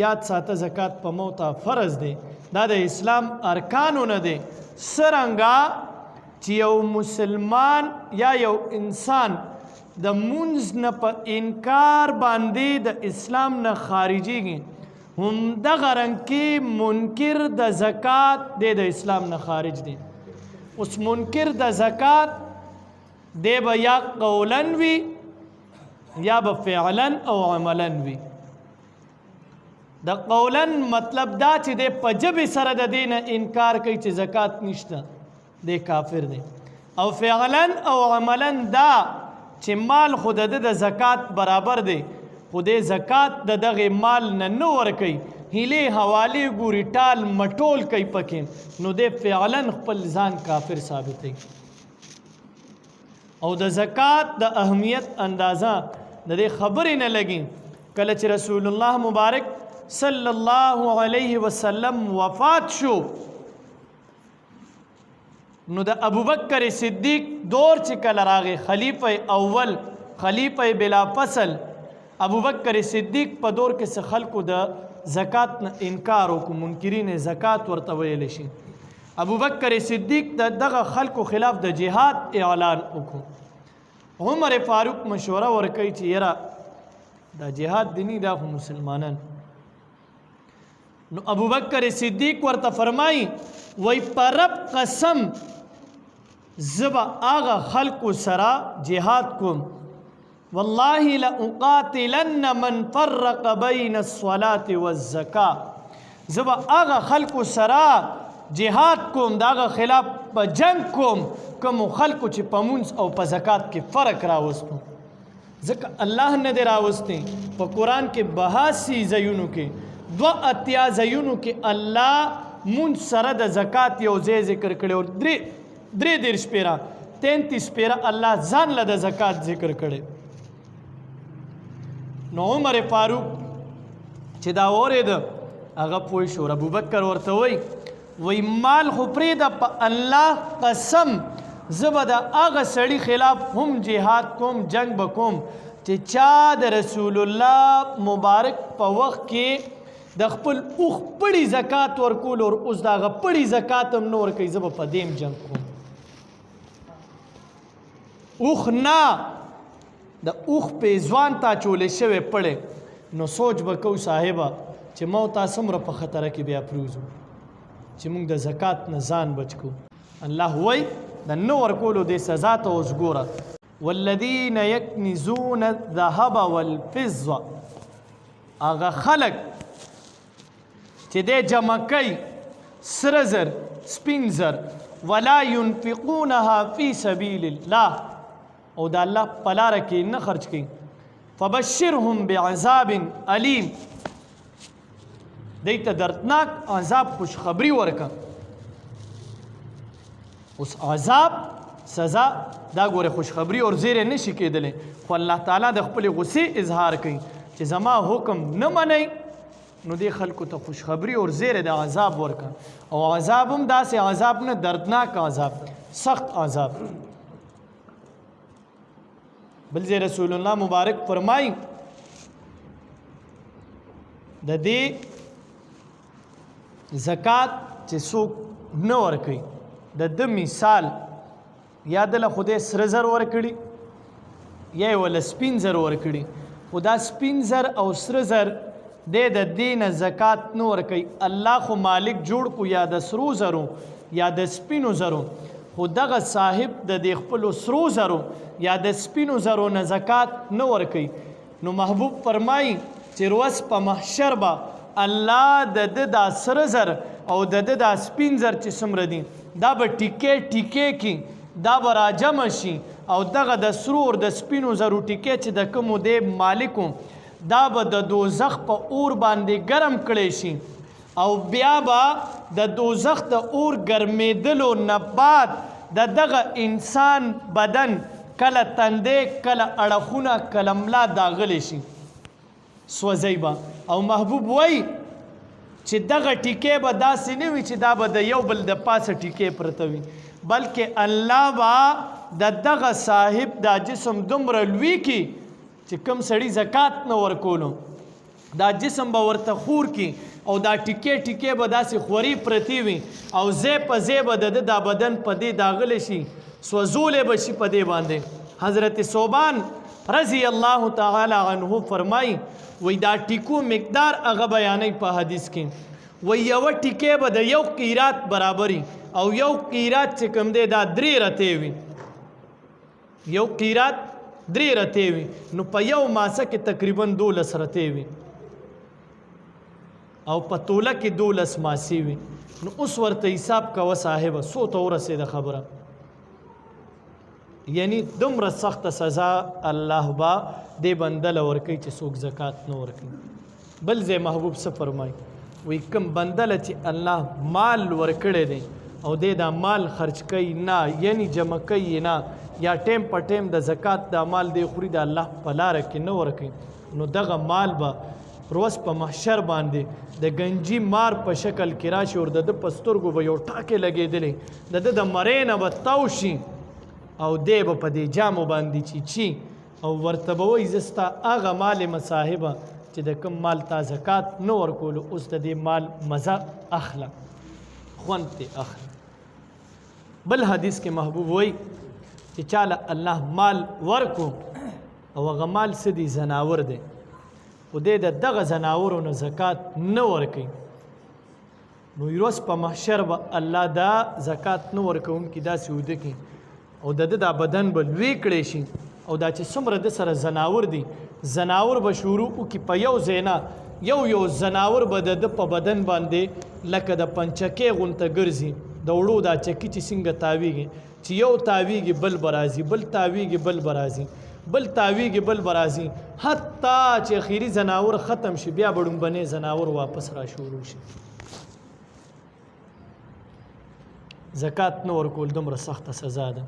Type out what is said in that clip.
یاد ساته زکات په موته فرض دی دا د اسلام ارکانو نه دی څرنګه چې یو مسلمان یا یو انسان د مونځ نه په انکار باندې د اسلام نه خارجیږي همدغه رنګ کې منکر د زکات دی د اسلام نه خارج دی اوس منکر د زکات دی به یا قولا وي یا به فعلا او عملا وي د قولا مطلب دا چې دی په ژبې سره د دې نه انکار کوي چې زکات نشته دی کافر دی او فعلا او عملا دا چې مال خو د زکات برابر دی خو د زکات د دغه مال نه ورکوي هیلې حوالې ګوري ټال مټول کوي پکې نو دی فعلا خپل ځان کافر ثابتوي او د زکات د اهمیت اندازه د دې خبرې نه لګي کله چې رسول الله مبارک صلی الله علیه وسلم وفات شو نو د ابوبکر صدیق دور چې کله راغی خلیفه اول خلیفه بلا فصل ابوبکر صدیق په دور کې څه خلکو د زکات نه انکار وکړو منکرین زکات ورته ویل شي ابوبکر صدیق دغه خلکو خلاف د جهاد اعلان وکړو عمر فاروق مشوره ورکوي چې یاره دا جهاد دینی دا خو مسلمانان نو ابوبکر صدیق ورته فرمایي وای پر رب قسم زبا آغا خلق سرا جهاد کوم والله لأقاتلن من فرق بین الصلاة والزکاة زبا آغا خلق سرا جهاد کوم داغا خلاف په جنگ کوم کوم خلق چې په مونځ او په زکات کې فرق راوستو ځکه الله نه دی راوستی په قرآن کې 82 ځایونو کې 82 ځایونو کې الله مونځ سره د زکات یو ځای ذکر کړی او درې دېرش پیره 33 پیره الله ځان له د زکات ذکر کړی نو عمر فاروق چې دا اورېده هغه پوه شو ابوبکر ورته وای مال خو پرېږده په الله قسم زه به د هغه سړي خلاف هم جهاد کوم جنگ به کوم چې چا د رسول الله مبارک په وخت کې د خپل اوښ پړي زکات ورکول او اوس د هغه پړي زکات هم نه ورکوي زه به په دیم جنګ کوم اوښ نه د اوښ پیزوان تا چولې شوی پړی نو سوچ به کوو صاحبه چې ما او تا څومره په خطره کې بیا پروزو چې موږ د زکات نه ځان بچ کو الله وای د نه ورکولو دې سزا ته اوس ګوره والذین یکنزون الذهب والفضه هغه خلک چې دې جمع کوي سره زر سپین زر ولا ينفقونها فی سبیل الله او د الله په لاره کې نه خرج کوي فبشرهم بعذاب علیم دې ته دردناک عذاب خوشخبری ورکړه اوس عذاب سزا دا ګوره خوشخبری اور زیره نشي کېدلی خو الله تعالی د خپل غصې اظهار کوي چې زما حکم نه منئ نو دې خلکو ته خوشخبری اور زیره د عذاب ورکړه او عذاب هم داسې عذاب نه دردناک عذاب سخت عذاب بل ځای رسول الله مبارک فرمایي د دې زکات چې څوک نه ورکوي د ده مثال یا دله خدای سره زر ورکړي یا یې وله سپین زر ورکړي خو دا سپین زر او سره زر دی د دې نه زکات نه ورکوي الله خو مالک جوړ کو یا د سرو زرو یا د سپینو زرو خو دغه صاحب د دې خپلو سرو زرو یا د سپینو زرو نه زکات نه ورکوي نو محبوب فرمایي چې روز په محشر به الله د ده دا سره زر او د ده دا سپین زر چې څومره دي دا به ټیکې ټیکې کې دا به راجمع شي او دغه د سرو او د سپینو زرو ټیکې چې د کومو دی مالکو دا به د دوزخ په اور باندې ګرم کړی شي او بیا به د دوزخ د اور ګرمېدلو نه بعد د دغه انسان بدن کله تندې کله اړخونه کله ملا داغلی شي سوځی به او محبوب وای چې دغه ټیکې به داسې نه وي چې دا به د یو بل د پاسه ټیکې پرته وي بلکې الله به د دغه صاحب دا جسم دومره لوی کي چې کوم سړي زکات نه ورکولو دا جسم به ورته خور کی او دا ټیکې ټیکې به داسې خوري پرتی وي او ځای په ځای به د دا بدن په دې داغلی شي سوځولی به شي په دې باندې حضرت صوبان رضی الله تعالی عنه فرمایي وی دا ټیکو مقدار هغه بیانوي په حدیث کې وی یوه ټیکې به د یو قیرات برابري او یو قیرات چې کوم دی دا 3 رتې وي یو قیرات 3 رتې وي نو په یو ماسه کې تقریبا 12 رتې وي او په توله کې 12 ماسې وي نو اوس ورته حساب کوه صاحبه څو ته ورسېده خبره یعنی دومره سخته سزا الله با دې بنده له ورکوي چې څوک زکات نه ورکوي بل ځای محبوب څه فرمایي وایي کوم بنده له چې الله مال ورکړی دی او دې دا مال خرج کوي نه یعنی جمع کوي نه یا ټیم په ټیم د زکات دا مال دی خوري د الله په لاره کې نه ورکوي نو دغه مال به روز په محشر باندې د گنجي مار په شکل کې راشي او د په سترګو به یو ټاکې لګېدلی د د مرۍ نه به تاو شي او دی به په دې جامو باندې چی او ورته به وایي زه ستا هغه مال مصاحبه چې د کوم مال تا زکات نه ورکولو اوس د دې مال مزه اخله خوند ترې اخله بل حدیث کې محبوب وایي چې چاله الله مال ورکو او هغه مال څه دی زناور دی خو دی د دغه زناورو نه زکات نه ورکوي نو یروس په محشر به الله دا زکات نه ورکوونکي داسې اوده کړي او د دا بدن به لوی کړی شي او دا چې څومره د سره زناور دي زناور به شروع وکړي په یو ځای نه یو زناور به د په بدن باندې لکه د پنچکې غونته ګرځي د وړو دا چکي چې څنګه تاویږي چې یو تاویږي بل به راځي بل تاویږي بل به راځي بل تاویږي بل به راځي حتی چې اخري زناور ختم شي بیا به ډومبنی زناور واپس را شروع شي زکات نه ورکول دومره سخته سزا ده